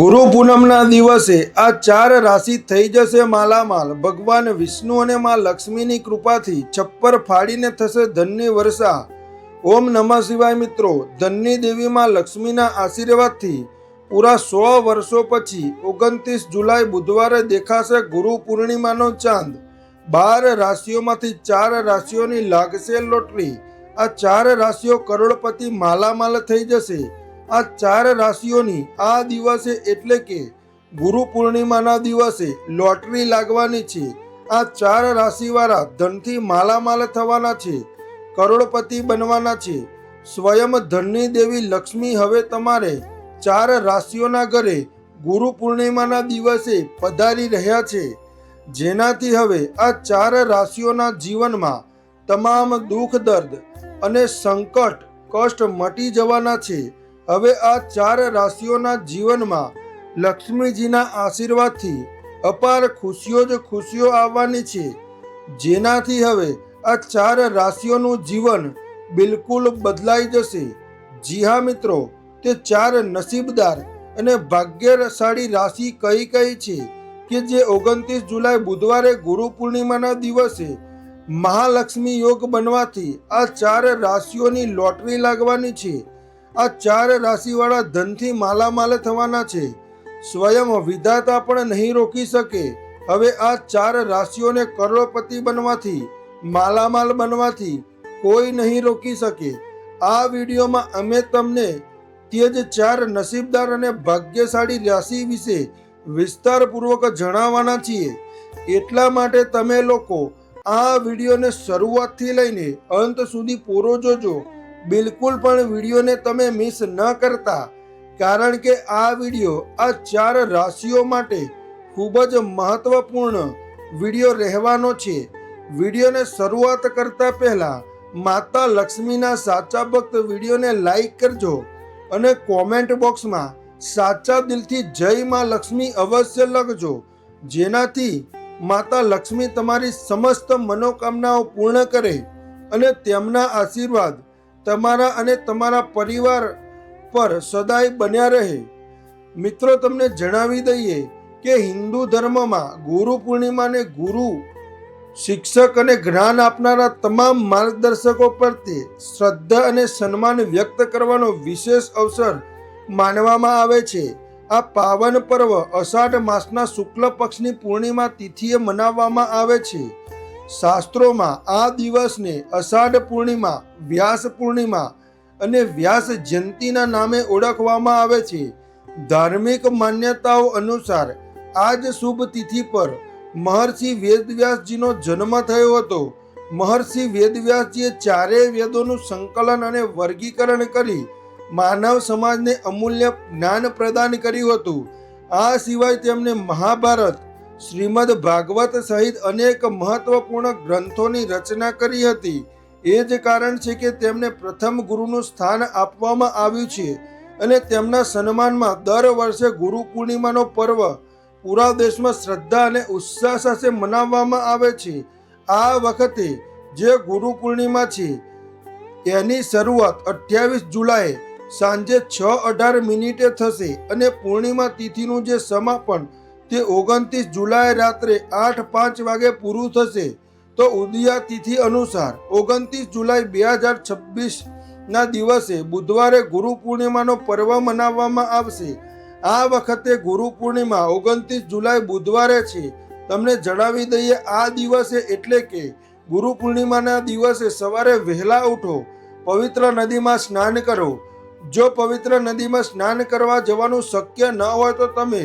ગુરુ પૂનમના દિવસે આ ચાર રાશિ થઈ જશે માલામાલ। ભગવાન વિષ્ણુ અને માં લક્ષ્મીની કૃપાથી છપ્પર ફાડીને થશે ધનની વર્ષા। ઓમ નમઃ શિવાય। મિત્રો, ધનની દેવી માં લક્ષ્મીના આશીર્વાદથી પૂરા 100 વર્ષો પછી 29 જુલાઈ બુધવારે દેખાશે ગુરુ પૂર્ણિમાનો ચાંદ। 12 રાશિઓમાંથી 4 રાશિઓની લાગશે લોટરી। આ 4 રાશિઓ કરોડપતિ માલામાલ થઈ જશે। આ 4 રાશિઓની આ દિવસે એટલે કે ગુરુ પૂર્ણિમાના દિવસે લોટરી લાગવાની છે। આ 4 રાશિવાળા ધનથી માલામાલ થવાના છે, કરોડપતિ બનવાના છે। સ્વયં ધનની દેવી લક્ષ્મી હવે તમારે 4 રાશિઓના ઘરે ગુરુ પૂર્ણિમાના દિવસે પધારી રહ્યા છે, જેનાથી હવે આ 4 રાશિઓના જીવનમાં તમામ દુઃખ, દર્દ અને સંકટ, કષ્ટ મટી જવાના છે। હવે આ 4 રાશિઓના જીવનમાં લક્ષ્મીજીના આશીર્વાદથી અપાર ખુશીઓ જ ખુશીઓ આવવાની છે, જેનાથી હવે આ 4 રાશિઓનું જીવન બિલકુલ બદલાઈ જશે। જી હા મિત્રો, તે 4 નસીબદાર અને ભાગ્યશાળી રાશિ કઈ કઈ છે કે જે 29 જુલાઈ બુધવારે ગુરુ પૂર્ણિમાના દિવસે મહાલક્ષ્મી યોગ બનવાથી આ 4 રાશિઓની લોટરી લાગવાની છે। આ 4 રાશિવાળા ધનથી માલામાલ થવાના છે। સ્વયં વિધાતા પણ નહીં રોકી શકે। હવે આ 4 રાશિઓને કરોડપતિ બનવાથી, માલામાલ બનવાથી કોઈ નહીં રોકી શકે। આ વિડીયોમાં અમે તમને તે જ 4 નસીબદાર અને ભાગ્યશાળી રાશિ વિશે વિસ્તારપૂર્વક જણાવવાના છીએ। એટલા માટે તમે લોકો આ વિડીયોને શરૂઆતથી લઈને અંત સુધી પૂરો જોજો। બિલકુલ પણ વિડીયોને તમે મિસ ન કરતા, કારણ કે આ વિડીયો આ 4 રાશિઓ માટે ખૂબ જ મહત્વપૂર્ણ વિડીયો રહેવાનો છે। વિડીયોને શરૂઆત કરતા પહેલા માતા લક્ષ્મીના સાચા ભક્ત વિડીયોને લાઈક કરજો અને કોમેન્ટ બોક્સમાં સાચા દિલથી જય માં લક્ષ્મી અવશ્ય લખજો, જેનાથી માતા લક્ષ્મી તમારી સમસ્ત મનોકામનાઓ પૂર્ણ કરે અને તેમના આશીર્વાદ તમારા અને તમારા પરિવાર પર સદાય બન્યા રહે। મિત્રો, તમને જણાવી દઈએ કે હિન્દુ ધર્મમાં ગુરુ પૂર્ણિમાને ગુરુ, શિક્ષક અને જ્ઞાન આપનારા તમામ માર્ગદર્શકો પ્રત્યે શ્રદ્ધા અને સન્માન વ્યક્ત કરવાનો વિશેષ અવસર માનવામાં આવે છે। આ પાવન પર્વ અષાઢ માસના શુક્લ પક્ષની પૂર્ણિમા તિથિએ મનાવવામાં આવે છે। શાસ્ત્રોમાં આ દિવસને અષાઢ પૂર્ણિમા, વ્યાસ પૂર્ણિમા અને વ્યાસ જયંતીના નામે ઓળખવામાં આવે છે। ધાર્મિક માન્યતાઓ અનુસાર આ જ શુભ તિથિ પર મહર્ષિ વેદવ્યાસજીનો જન્મ થયો હતો। મહર્ષિ વેદવ્યાસજીએ 4 વેદોનું સંકલન અને વર્ગીકરણ કરી માનવ સમાજને અમૂલ્ય જ્ઞાન પ્રદાન કર્યું હતું। આ સિવાય તેમણે મહાભારત, શ્રીમદ ભાગવત સહિત અનેક મહત્વપૂર્ણ ગ્રંથોની રચના કરી હતી। એ જ કારણ છે કે તેમને પ્રથમ ગુરુનું સ્થાન આપવામાં આવ્યું છે અને તેમના સન્માનમાં દર વર્ષે ગુરુ પૂર્ણિમાનો પર્વ પૂરા દેશમાં શ્રદ્ધા અને ઉત્સાહ સાથે મનાવવામાં આવે છે। આ વખતે જે ગુરુ પૂર્ણિમા છે એની શરૂઆત 28 જુલાઈ સાંજે 6:18 થશે અને પૂર્ણિમા તિથિનું જે સમાપન તે 29 જુલાઈ રાત્રે 8:05 વાગે પૂરું થશે। તો ઉદયા તિથિ અનુસાર 29 જુલાઈ 2026 ના દિવસે બુધવારે ગુરુ પૂર્ણિમાનો પર્વ મનાવવામાં આવશે। આ વખતે ગુરુ પૂર્ણિમા 29 જુલાઈ બુધવારે છે। તમને જણાવી દઈએ, આ દિવસે એટલે કે ગુરુ પૂર્ણિમાના દિવસે સવારે વહેલા ઉઠો, પવિત્ર નદીમાં સ્નાન કરો। જો પવિત્ર નદીમાં સ્નાન કરવા જવાનું શક્ય ન હોય તો તમે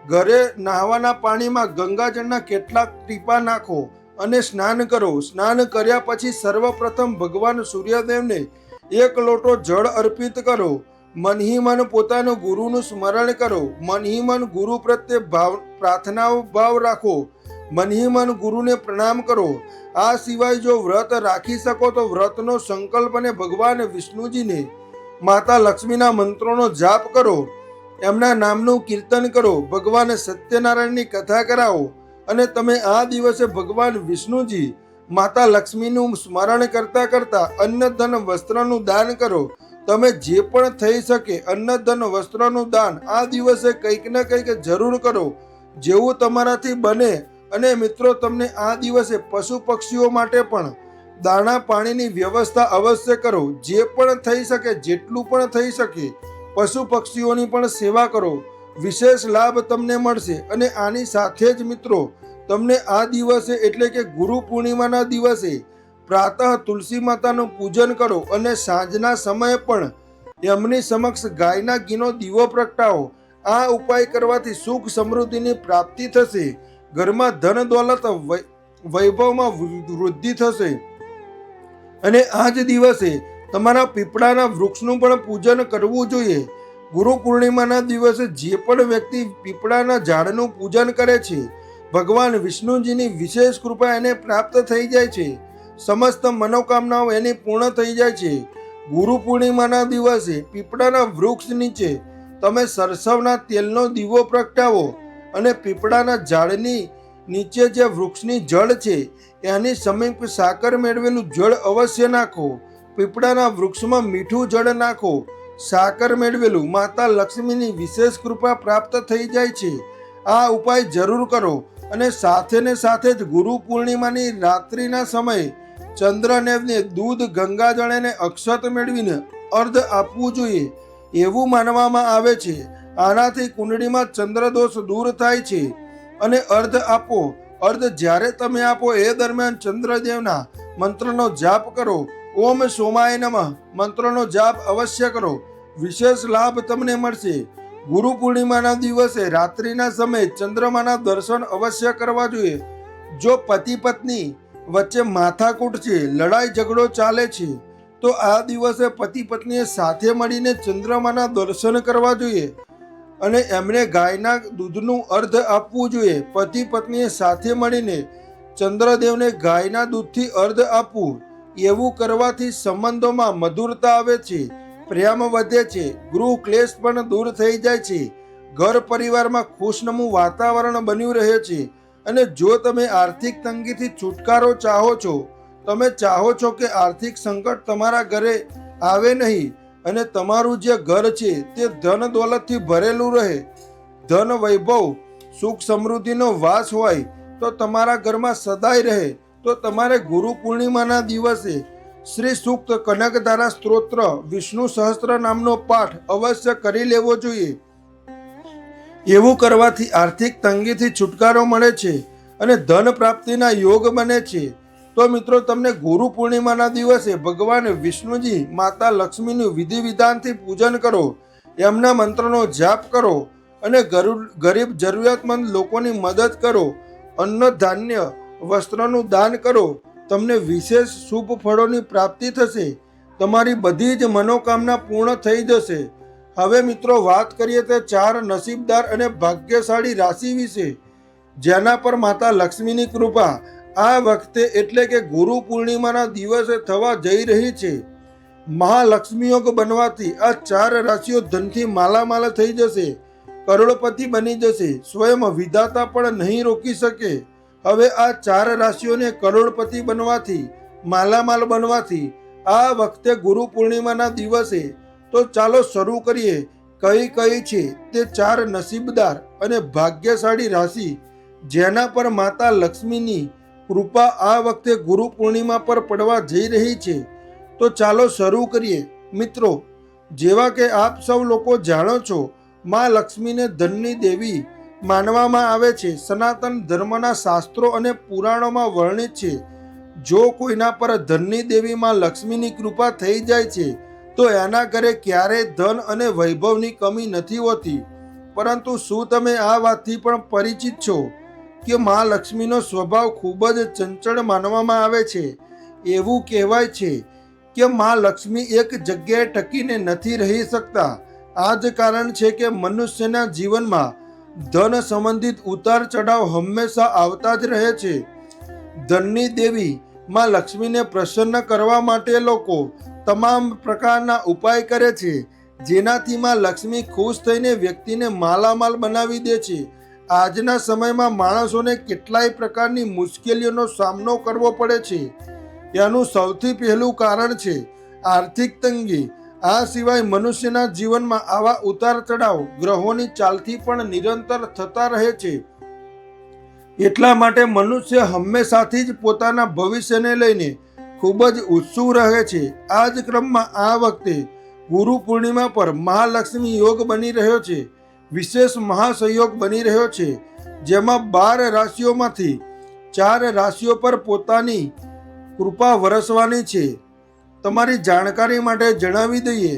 ઘરે નહાવાના પાણીમાં ગંગાજળના કેટલાક ટીપા નાખો અને સ્નાન કરો। સ્નાન કર્યા પછી સર્વપ્રથમ ભગવાન સૂર્યદેવને 1 લોટો જળ અર્પિત કરો। મનહી મન પોતાનું ગુરુનું સ્મરણ કરો। મનહી મન ગુરુ પ્રત્યે પ્રાર્થનાઓ ભાવ રાખો। મનહી મન ગુરુને પ્રણામ કરો। આ સિવાય જો વ્રત રાખી શકો તો વ્રતનો સંકલ્પ અને ભગવાન વિષ્ણુજીને, માતા લક્ષ્મીના મંત્રોનો જાપ કરો, એમના નામનું કીર્તન કરો, ભગવાન સત્યનારાયણની કથા કરાવો અને તમે આ દિવસે ભગવાન વિષ્ણુજી, માતા લક્ષ્મીનું સ્મરણ કરતા કરતા અન્ન, ધન, વસ્ત્રનું દાન કરો। તમે જે પણ થઈ શકે અન્ન ધન વસ્ત્રનું દાન આ દિવસે કંઈક ને કંઈક જરૂર કરો, જેવું તમારાથી બને. અને મિત્રો, તમને આ દિવસે પશુ પક્ષીઓ માટે પણ દાણા પાણીની વ્યવસ્થા અવશ્ય કરો. જે પણ થઈ શકે, જેટલું પણ થઈ શકે, પશુ પક્ષીઓની પણ સેવા કરો. વિશેષ લાભ તમને મળશે. અને આની સાથે જ મિત્રો, તમને આ દિવસે એટલે કે ગુરુ પૂર્ણિમાના દિવસે પ્રાતઃ તુલસી માતાનું પૂજન કરો અને સાંજના સમયે પણ એમની સમક્ષ ગાયના ઘીનો દીવો પ્રગટાવો. આ ઉપાય કરવાથી સુખ સમૃદ્ધિની પ્રાપ્તિ થશે. ઘરમાં ધન દોલત વૈભવમાં વૃદ્ધિ થશે. અને આ જ દિવસે તમારા પીપળાના વૃક્ષનું પણ પૂજન કરવું જોઈએ. ગુરુ પૂર્ણિમાના દિવસે જે પણ વ્યક્તિ પીપળાના ઝાડનું પૂજન કરે છે, ભગવાન વિષ્ણુજીની વિશેષ કૃપા એને પ્રાપ્ત થઈ જાય છે. સમસ્ત મનોકામનાઓ એની પૂર્ણ થઈ જાય છે. ગુરુ પૂર્ણિમાના દિવસે પીપળાના વૃક્ષ નીચે તમે સરસવના તેલનો દીવો પ્રગટાવો અને પીપળાના ઝાડની નીચે જે વૃક્ષની જળ છે એની સમીપ સાકર મેળવેલું જળ અવશ્ય નાખો. પીપળાના વૃક્ષમાં મીઠું જળ નાખો. સાકર મેળવેલું માતા લક્ષ્મીની વિશેષ કૃપા પ્રાપ્ત થઈ જાય છે. આ ઉપાય જરૂર કરો. અને સાથે ને સાથે જ ગુરુ પૂર્ણિમાની રાત્રિના સમયે ચંદ્રને દૂધ ગંગાજળ અને અક્ષત મેળવીને અર્ધ આપવું જોઈએ, એવું માનવામાં આવે છે. આનાથી કુંડળીમાં ચંદ્રદોષ દૂર થાય છે. અને અર્ધ આપો. અર્ધ જ્યારે તમે આપો એ દરમિયાન ચંદ્રદેવના મંત્રનો જાપ કરો. ઓમ સોમાય નમઃ મંત્રનો જાપ અવશ્ય કરો. વિશેષ લાભ તમને મળશે. ગુરુ પૂર્ણિમાના દિવસે રાત્રિના સમયે ચંદ્રમાના દર્શન અવશ્ય કરવા જોઈએ. જો પતિ પત્ની વચ્ચે માથાકૂટ છે, લડાઈ ઝઘડો ચાલે છે, તો આ દિવસે પતિ પત્નીએ સાથે મળીને ચંદ્રમાના દર્શન કરવા જોઈએ અને એમણે ગાયના દૂધનું અર્ધ આપવું જોઈએ. પતિ પત્નીએ સાથે મળીને ચંદ્રદેવને ગાયના દૂધથી અર્ધ આપવું. એવું કરવાથી સંબંધોમાં મધુરતા આવે છે, પ્રેમ વધે છે, ગૃહ ક્લેશ પણ દૂર થઈ જાય છે. ઘર પરિવારમાં ખુશનમું વાતાવરણ બન્યું રહે છે. અને જો તમે આર્થિક તંગીથી છુટકારો ચાહો છો, તમે ચાહો છો કે આર્થિક સંકટ તમારા ઘરે આવે નહીં અને તમારું જે ઘર છે તે ધન દોલતથી ભરેલું રહે, ધન વૈભવ સુખ સમૃદ્ધિનો વાસ હોય તો તમારા ઘરમાં સદાય રહે, તો તમારે ગુરુ પૂર્ણિમાના દિવસે શ્રી સૂક્ત કનકધારા સ્ત્રોત્ર વિષ્ણુ સહસ્ત્ર નામનો પાઠ અવશ્ય કરી લેવો જોઈએ. એવું કરવાથી આર્થિક તંગીથી છુટકારો મળે છે અને ધન પ્રાપ્તિના યોગ બને છે. તો મિત્રો, તમને ગુરુ પૂર્ણિમાના દિવસે ભગવાન વિષ્ણુજી માતા લક્ષ્મીનું વિધિ વિધાનથી પૂજન કરો, એમના મંત્રનો જાપ કરો અને ગરીબ જરૂરિયાતમંદ લોકોની મદદ કરો. અન્ન ધાન્ય વસ્ત્રનું દાન કરો. તમને વિશેષ શુભ ફળોની પ્રાપ્તિ થશે. તમારી બધી જ મનોકામના પૂર્ણ થઈ જશે. હવે મિત્રો, વાત કરીએ તો 4 નસીબદાર અને ભાગ્યશાળી રાશિ વિશે, જેના પર માતા લક્ષ્મીની કૃપા આ વખતે એટલે કે ગુરુ પૂર્ણિમાના દિવસે થવા જઈ રહી છે. મહાલક્ષ્મી યોગ બનવાથી આ 4 રાશિઓ ધનથી માલામાલ થઈ જશે, કરોડપતિ બની જશે. સ્વયં વિધાતા પણ નહીં રોકી શકે. હવે આ 4 રાશિઓને કરોડપતિ બનવાથી, માલામાલ બનવાથી આ વખતે ગુરુ પૂર્ણિમાના દિવસે તો ચાલો શરૂ કરીએ. કઈ કઈ છે તે 4 નસીબદાર અને ભાગ્યશાળી રાશિ જેના પર માતા લક્ષ્મીની કૃપા આ વખતે ગુરુ પૂર્ણિમા પર પડવા જઈ રહી છે? તો ચાલો શરૂ કરીએ. મિત્રો, જેવા કે આપ સૌ લોકો જાણો છો, માં લક્ષ્મીને ધનની દેવી માનવામાં આવે છે. સનાતન ધર્મના શાસ્ત્રો અને પુરાણોમાં વર્ણિત છે. જો કોઈના પર ધનની દેવી માં લક્ષ્મીની કૃપા થઈ જાય છે તો એના ઘરે ક્યારેય ધન અને વૈભવની કમી નથી હોતી. પરંતુ શું તમે આ વાતથી પણ પરિચિત છો કે માં લક્ષ્મીનો સ્વભાવ ખૂબ જ ચંચળ માનવામાં આવે છે? એવું કહેવાય છે કે માં લક્ષ્મી એક જગ્યાએ ટકીને નથી રહી શકતા. આ જ કારણ છે કે મનુષ્યના જીવનમાં ધન સંબંધિત ઉતાર ચઢાવ હંમેશા આવતા જ રહે છે. ધનની દેવી માં લક્ષ્મીને પ્રસન્ન કરવા માટે લોકો તમામ પ્રકારના ઉપાય કરે છે, જેનાથી માં લક્ષ્મી ખુશ થઈને વ્યક્તિને માલામાલ બનાવી દે છે. આજના સમયમાં માણસોને કેટલાય પ્રકારની મુશ્કેલીઓનો સામનો કરવો પડે છે. એનું સૌથી પહેલું કારણ છે આર્થિક તંગી. આ સિવાય મનુષ્યના જીવનમાં આવા ઉતાર ચઢાવ ગ્રહોની ચાલથી પણ નિરંતર થતા રહે છે. એટલા માટે મનુષ્ય હંમેશાથી જ પોતાના ભવિષ્યને લઈને ખૂબ જ ઉત્સુક રહે છે. આ જ ક્રમમાં આ વખતે ગુરુ પૂર્ણિમા પર મહાલક્ષ્મી યોગ બની રહ્યો છે. વિશેષ મહાસંયોગ બની રહ્યો છે, જેમાં 12 રાશિઓમાંથી 4 રાશિઓ પર પોતાની કૃપા વરસવાની છે. તમારી જાણકારી માટે જણાવી દઈએ,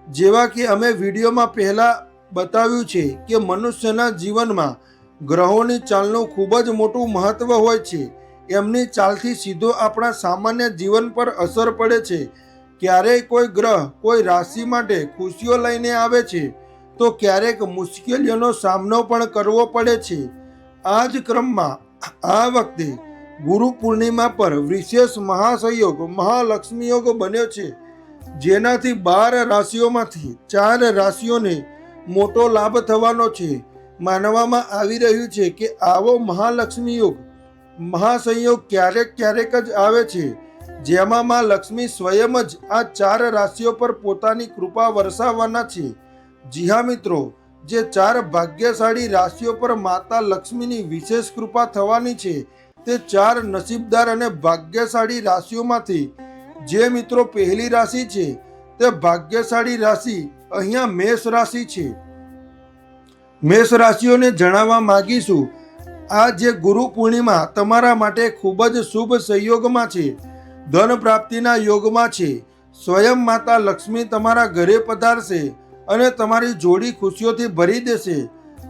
જેવા કે અમે વિડીયોમાં પહેલાં બતાવ્યું છે કે મનુષ્યના જીવનમાં ગ્રહોની ચાલનું ખૂબ જ મોટું મહત્વ હોય છે. એમની ચાલથી સીધો આપણા સામાન્ય જીવન પર અસર પડે છે. ક્યારેય કોઈ ગ્રહ કોઈ રાશિ માટે ખુશીઓ લઈને આવે છે, તો ક્યારેક મુશ્કેલીઓનો સામનો પણ કરવો પડે છે. આ જ ક્રમમાં આ વખતે ગુરુ પૂર્ણિમા પર વિશેષ મહાસંયોગ મહાલક્ષ્મી યોગ બન્યો છે, જેનાથી 12 રાશિઓમાંથી 4 રાશિઓને મોટો લાભ થવાનો છે. માનવામાં આવી રહ્યું છે કે આવો મહાલક્ષ્મી યોગ મહાસંયોગ ક્યારેક ક્યારેક જ આવે છે, જેમાં માં લક્ષ્મી સ્વયં જ આ 4 રાશિઓ પર પોતાની કૃપા વરસાવવાના છે. જી હા મિત્રો, જે 4 ભાગ્યશાળી રાશિઓ પર માતા લક્ષ્મીની વિશેષ કૃપા થવાની છે, તે 4 નસીબદાર અને ભાગ્યશાળી રાશિઓમાંથી જે મિત્રો પહેલી રાશિ છે તે ભાગ્યશાળી રાશિ અહીંયા મેષ રાશિ છે. મેષ રાશિઓને જણાવવા માંગીશું, આ જે ગુરુ પૂર્ણિમા તમારા માટે ખૂબ જ શુભ સંયોગમાં છે, ધન પ્રાપ્તિના યોગમાં છે. સ્વયં માતા લક્ષ્મી તમારા ઘરે પધારશે અને તમારી જોડી ખુશીઓથી ભરી દેશે.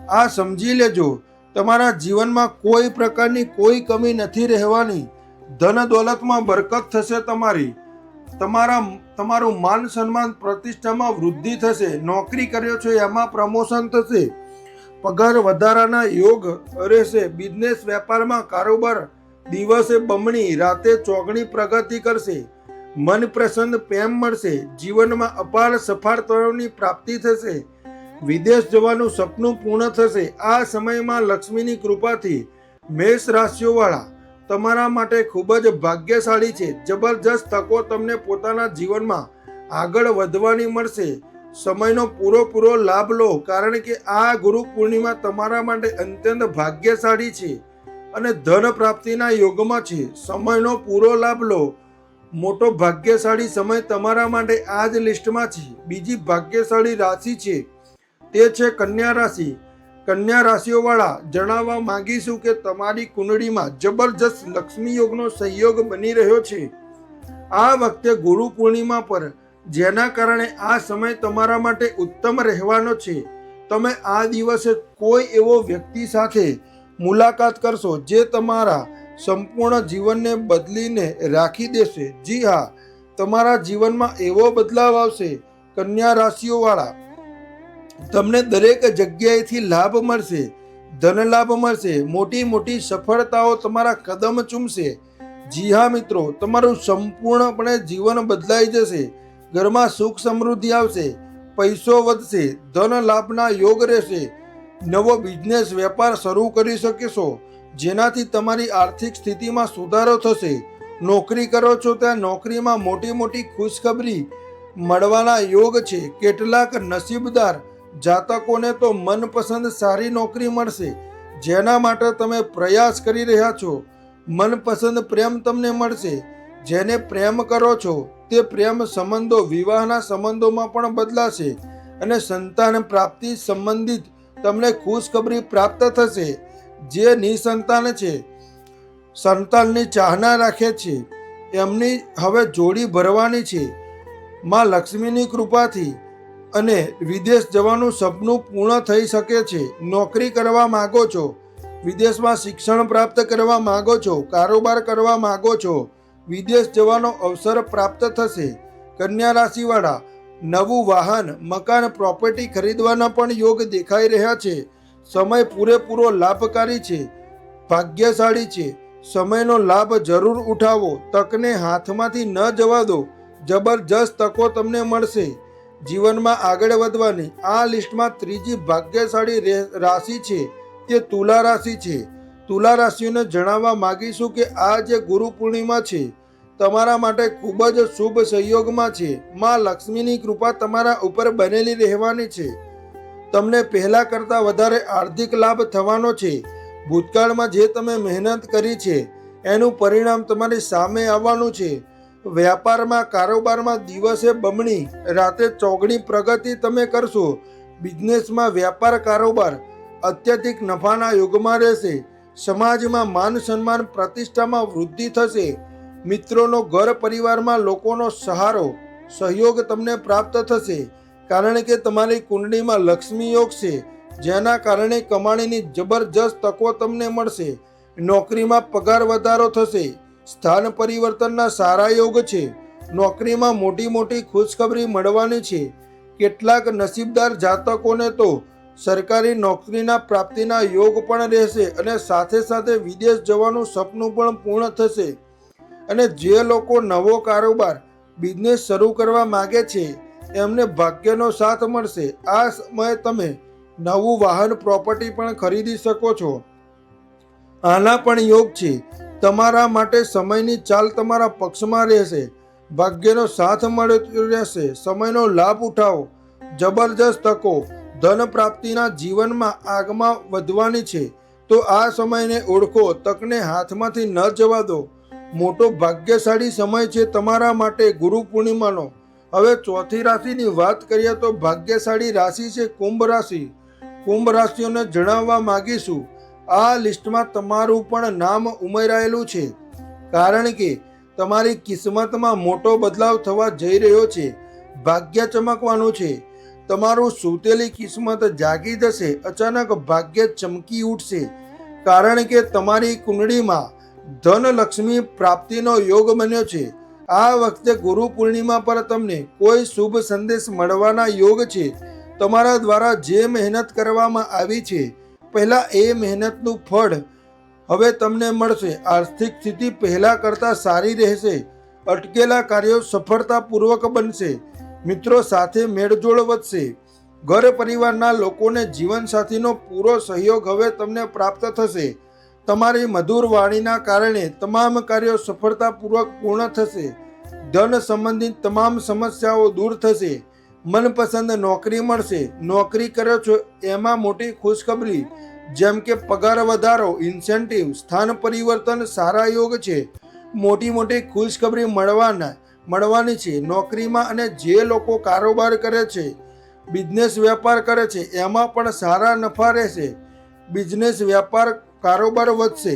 આ સમજી લેજો, તમારા જીવનમાં કોઈ પ્રકારની કોઈ કમી નથી રહેવાની. ધન દોલતમાં બરકત થશે. તમારું માન સન્માન પ્રતિષ્ઠામાં વૃદ્ધિ થશે. નોકરી કર્યો છો એમાં પ્રમોશન થશે. પગાર વધારાના યોગ રહેશે. બિઝનેસ વેપારમાં કારોબાર દિવસે બમણી રાતે ચોગણી પ્રગતિ કરશે. મનપસંદ પ્રેમ મળશે. જીવનમાં અપાર સફળતાઓની પ્રાપ્તિ થશે. વિદેશ જવાનું સપનું પૂર્ણ થશે. આ સમયમાં લક્ષ્મીની કૃપાથી મેષ રાશિઓવાળા તમારા માટે ખૂબ જ ભાગ્યશાળી છે. જબરજસ્ત તકો તમને પોતાના જીવનમાં આગળ વધવાની મળશે. સમયનો પૂરો લાભ લો, કારણ કે આ ગુરુ પૂર્ણિમા તમારા માટે અત્યંત ભાગ્યશાળી છે અને ધન પ્રાપ્તિના યોગમાં છે. સમયનો પૂરો લાભ લો. મોટો ભાગ્યશાળી સમય તમારા માટે આ જ લિસ્ટમાં છે. બીજી ભાગ્યશાળી રાશિ છે તે છે કન્યા રાશિ. કન્યા રાશિઓવાળા જણાવવા માંગીશું કે તમારી કુંડળીમાં જબરજસ્ત લક્ષ્મી યોગનો સંયોગ બની રહ્યો છે આ વખતે ગુરુ પૂર્ણિમા પર, જેના કારણે આ સમય તમારા માટે ઉત્તમ રહેવાનો છે. તમે આ દિવસે કોઈ એવો વ્યક્તિ સાથે મુલાકાત કરશો જે તમારા સંપૂર્ણ જીવનને બદલીને રાખી દેશે. જી હા, તમારા જીવનમાં એવો બદલાવ આવશે કન્યા રાશિઓવાળા, તમને દરેક જગ્યાએથી લાભ મળશે. ધન લાભ મળશે. મોટી સફળતાઓ તમારા કદમ ચૂમશે. જી હા મિત્રો, તમારું સંપૂર્ણપણે જીવન બદલાઈ જશે. ઘરમાં સુખ સમૃદ્ધિ આવશે. પૈસો વધશે. ધન લાભના યોગ રહેશે. નવો બિઝનેસ વેપાર શરૂ કરી શકશો, જેનાથી તમારી આર્થિક સ્થિતિમાં સુધારો થશે. નોકરી કરો છો ત્યાં નોકરીમાં મોટી ખુશખબરી મળવાના યોગ છે. કેટલાક નસીબદાર જાતકોને તો મનપસંદ સારી નોકરી મળશે, જેના માટે તમે પ્રયાસ કરી રહ્યા છો. મનપસંદ પ્રેમ તમને મળશે. જેને પ્રેમ કરો છો તે પ્રેમ સંબંધો વિવાહના સંબંધોમાં પણ બદલાશે અને સંતાન પ્રાપ્તિ સંબંધિત તમને ખુશખબરી પ્રાપ્ત થશે. જે નિસંતાન છે, સંતાનની ચાહના રાખે છે, એમની હવે જોડી ભરવાની છે માં લક્ષ્મીની કૃપાથી, અને વિદેશ જવાનું સપનું પૂર્ણ થઈ શકે છે. નોકરી કરવા માંગો છો, વિદેશમાં શિક્ષણ પ્રાપ્ત કરવા માંગો છો, કારોબાર કરવા માંગો છો, વિદેશ જવાનો અવસર પ્રાપ્ત થશે. કન્યા રાશિવાળા નવું વાહન, મકાન, પ્રોપર્ટી ખરીદવાના પણ યોગ દેખાઈ રહ્યા છે. સમય પૂરેપૂરો લાભકારી છે, ભાગ્યશાળી છે. સમયનો લાભ જરૂર ઉઠાવો. તકને હાથમાંથી ન જવા દો. જબરજસ્ત તકો તમને મળશે જીવનમાં આગળ વધવાની. આ લિસ્ટમાં ત્રીજી ભાગ્યશાળી રાશિ છે તે તુલા રાશિ છે. તુલા રાશિઓને જણાવવા માંગીશું કે આ જે ગુરુ પૂર્ણિમા છે તમારા માટે ખૂબ જ શુભ સંયોગમાં છે. માં લક્ષ્મીની કૃપા તમારા ઉપર બનેલી રહેવાની છે. તમને પહેલા કરતાં વધારે આર્થિક લાભ થવાનો છે. ભૂતકાળમાં જે તમે મહેનત કરી છે એનું પરિણામ તમારી સામે આવવાનું છે. વ્યાપારમાં કારોબારમાં દિવસે બમણી રાતે ચોગણી પ્રગતિ તમે કરશો. બિઝનેસમાં વ્યાપાર કારોબાર અત્યધિક નફાના યુગમાં રહેશે. સમાજમાં માન સન્માન પ્રતિષ્ઠામાં વૃદ્ધિ થશે. મિત્રોનો ઘર પરિવારમાં લોકોનો સહારો સહયોગ તમને પ્રાપ્ત થશે, કારણ કે તમારી કુંડળીમાં લક્ષ્મી યોગ છે, જેના કારણે કમાણીની જબરજસ્ત તકો તમને મળશે. નોકરીમાં પગાર વધારો થશે. સ્થાન પરિવર્તનના સારા યોગ છે. નોકરીમાં મોટી મોટી ખુશખબરી મળવાની છે. કેટલાક નસીબદાર જાતકોને તો સરકારી નોકરીના પ્રાપ્તિના યોગ પણ રહેશે અને સાથે સાથે વિદેશ જવાનું સપનું પણ પૂર્ણ થશે. અને જે લોકો નવો કારોબાર બિઝનેસ શરૂ કરવા માગે છે એમને ભાગ્યનો સાથ મળશે. આ સમયે તમે નવું વાહન પ્રોપર્ટી પણ ખરીદી શકો છો. આના પણ યોગ છે. તમારા માટે સમયની ચાલ તમારા પક્ષમાં રહેશે. ભાગ્યનો સાથ મળતો રહેશે. સમયનો લાભ ઉઠાવો. જબરજસ્ત તકો ધન પ્રાપ્તિના જીવનમાં આગમાં વધવાની છે. તો આ સમયને ઓળખો, તકને હાથમાંથી ન જવા દો. મોટો ભાગ્યશાળી સમય છે તમારા માટે ગુરુ પૂર્ણિમાનો. હવે ચોથી રાશિની વાત કરીએ તો ભાગ્યશાળી રાશિ છે કુંભ રાશિ. કુંભ રાશિઓને જણાવવા માંગીશું. આ લિસ્ટમાં તમારું પણ નામ ઉમેરાયેલું છે, કારણ કે તમારી કિસ્મતમાં મોટો બદલાવ થવા જઈ રહ્યો છે. ભાગ્ય ચમકવાનું છે. તમારું સૂતેલી કિસ્મત જાગી જશે. અચાનક ભાગ્ય ચમકી ઉઠશે, કારણ કે તમારી કુંડળીમાં ધનલક્ષ્મી પ્રાપ્તિનો યોગ બન્યો છે. આ વખતે ગુરુ પૂર્ણિમા પર તમને કોઈ શુભ સંદેશ મળવાના યોગ છે. તમારા દ્વારા જે મહેનત કરવામાં આવી છે પહેલા એ મહેનતનું ફળ હવે તમને મળશે. આર્થિક સ્થિતિ પહેલા કરતાં સારી રહેશે. અટકેલા કાર્યો સફળતાપૂર્વક બનશે. મિત્રો સાથે મેળજોળ વધશે. ઘર પરિવારના લોકોને જીવનસાથીનો પૂરો સહયોગ હવે તમને પ્રાપ્ત થશે. તમારી મધુર વાણીના કારણે તમામ કાર્યો સફળતાપૂર્વક પૂર્ણ થશે. ધન સંબંધિત તમામ સમસ્યાઓ દૂર થશે. મનપસંદ નોકરી મળશે. નોકરી કરો છો એમાં મોટી ખુશખબરી જેમ કે પગાર વધારો, ઇન્સેન્ટિવ, સ્થાન પરિવર્તન સારા યોગ છે. મોટી મોટી ખુશખબરી મળવાની છે નોકરીમાં. અને જે લોકો કારોબાર કરે છે, બિઝનેસ વ્યાપાર કરે છે એમાં પણ સારા નફા રહેશે. બિઝનેસ વ્યાપાર કારોબાર વધશે.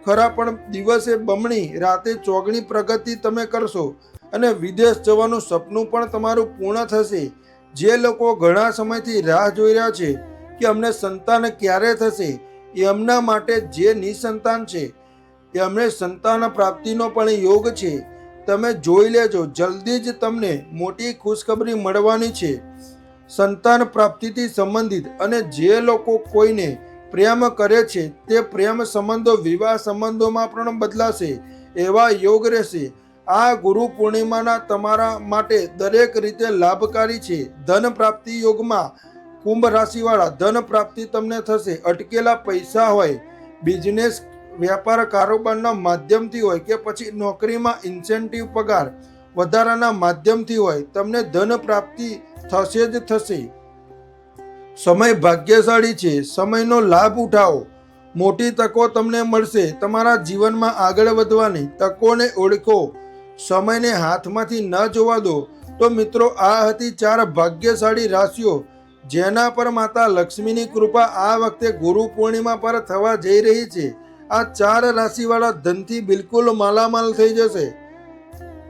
ખરા પણ દિવસે બમણી રાતે ચોગણી પ્રગતિ તમે કરશો અને વિદેશ જવાનું સપનું પણ તમારું પૂર્ણ થશે. જે લોકો ઘણા સમયથી રાહ જોઈ રહ્યા છે કે અમને સંતાન ક્યારે થશે, એમના માટે જે નિસંતાન છે એમને સંતાન પ્રાપ્તિનો પણ યોગ છે. તમે જોઈ લેજો, જલ્દી જ તમને મોટી ખુશખબરી મળવાની છે સંતાન પ્રાપ્તિથી સંબંધિત. અને જે લોકો કોઈને પ્રેમ કરે છે તે પ્રેમ સંબંધો વિવાહ સંબંધોમાં પણ બદલાશે એવા યોગ રહેશે. આ ગુરુ પૂર્ણિમાના તમારા માટે દરેક રીતે લાભકારી છે. ધન પ્રાપ્તિ યોગમાં કુંભ રાશિવાળા ધન પ્રાપ્તિ તમને થશે. અટકેલા પૈસા હોય, બિઝનેસ વ્યાપાર કારોબારના માધ્યમથી હોય કે પછી નોકરીમાં ઇન્સેન્ટિવ પગાર વધારાના માધ્યમથી હોય, તમને ધન પ્રાપ્તિ થશે જ થશે. સમય ભાગ્યશાળી છે. સમયનો લાભ ઉઠાવો. મોટી તકો તમને મળશે. તમારા જીવનમાં આગળ વધવાની તકોને ઓળખો. સમયને હાથમાંથી ન જોવા દો. તો મિત્રો, આ હતી 4 ભાગ્યશાળી રાશિઓ જેના પર માતા લક્ષ્મીની કૃપા આ વખતે ગુરુ પૂર્ણિમા પર થવા જઈ રહી છે. આ 4 રાશિવાળા ધનથી બિલકુલ માલામાલ થઈ જશે.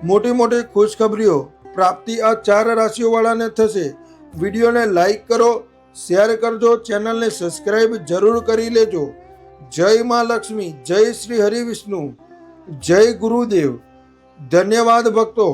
મોટી મોટી ખુશખબરીઓ પ્રાપ્તિ આ 4 રાશિઓવાળાને થશે. વિડીયોને લાઈક કરો, શેર કરજો, ચેનલને સબસ્ક્રાઈબ જરૂર કરી લેજો. જય માં લક્ષ્મી, જય શ્રી હરિ વિષ્ણુ, જય ગુરુદેવ. ધન્યવાદ ભક્તો.